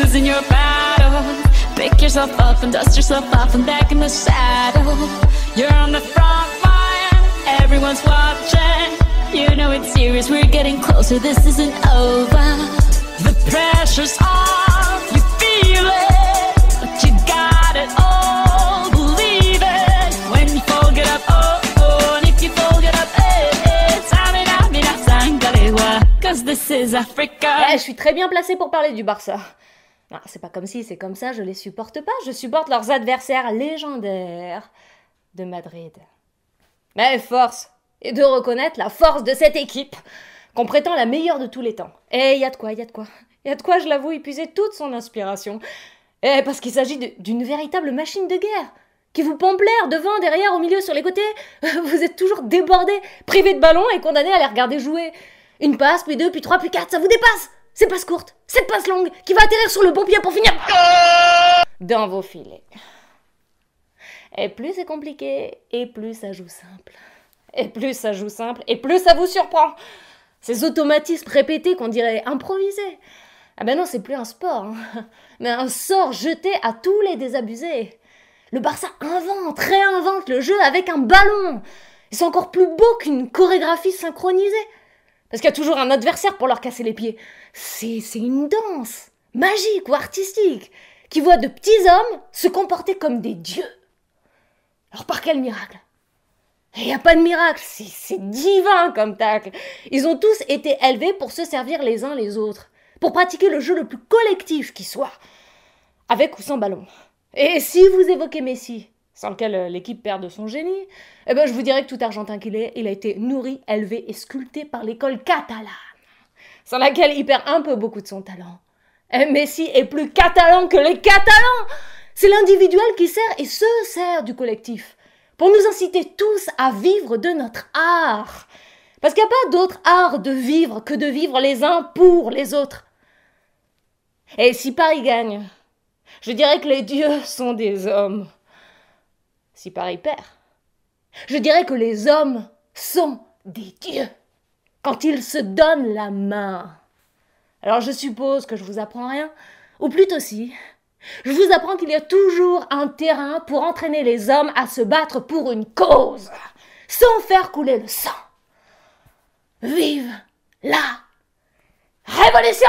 losing your battle. Pick yourself up and dust yourself off and back in the saddle. You're on the front line, everyone's watching. You know it's serious, we're getting closer, this isn't over. The pressure's on, you feel it, but you got it all, believe it. When you fall, get up, oh, oh, and if you fall, get up, eh, eh. Cause this is Africa. Je suis très bien placée pour parler du Barça. Non, c'est pas comme si, c'est comme ça, je les supporte pas, je supporte leurs adversaires légendaires de Madrid. Mais force est de reconnaître la force de cette équipe, qu'on prétend la meilleure de tous les temps. Et y a de quoi, je l'avoue, y puiser toute son inspiration. Et parce qu'il s'agit d'une véritable machine de guerre, qui vous pompe l'air devant, derrière, au milieu, sur les côtés. Vous êtes toujours débordés, privés de ballon et condamnés à les regarder jouer. Une passe, puis deux, puis trois, puis quatre, ça vous dépasse. Cette passe courte, cette passe longue, qui va atterrir sur le bon pied pour finir dans vos filets. Et plus c'est compliqué, et plus ça joue simple. Et plus ça joue simple, et plus ça vous surprend. Ces automatismes répétés qu'on dirait improvisés. Ah ben non, c'est plus un sport, hein, mais un sort jeté à tous les désabusés. Le Barça réinvente le jeu avec un ballon. Et c'est encore plus beau qu'une chorégraphie synchronisée. Parce qu'il y a toujours un adversaire pour leur casser les pieds. C'est une danse, magique ou artistique, qui voit de petits hommes se comporter comme des dieux. Alors par quel miracle? Il n'y a pas de miracle, c'est divin comme tacle. Ils ont tous été élevés pour se servir les uns les autres, pour pratiquer le jeu le plus collectif qui soit, avec ou sans ballon. Et si vous évoquez Messi, sans lequel l'équipe perd de son génie, eh ben je vous dirais que tout Argentin qu'il est, il a été nourri, élevé et sculpté par l'école catalane, sans laquelle il perd un peu beaucoup de son talent. Et Messi est plus catalan que les Catalans. C'est l'individuel qui sert et se sert du collectif, pour nous inciter tous à vivre de notre art. Parce qu'il n'y a pas d'autre art de vivre que de vivre les uns pour les autres. Et si Paris gagne, je dirais que les dieux sont des hommes. Si Paris perd, je dirais que les hommes sont des dieux quand ils se donnent la main. Alors je suppose que je vous apprends rien, ou plutôt si, je vous apprends qu'il y a toujours un terrain pour entraîner les hommes à se battre pour une cause, sans faire couler le sang. Vive la révolution!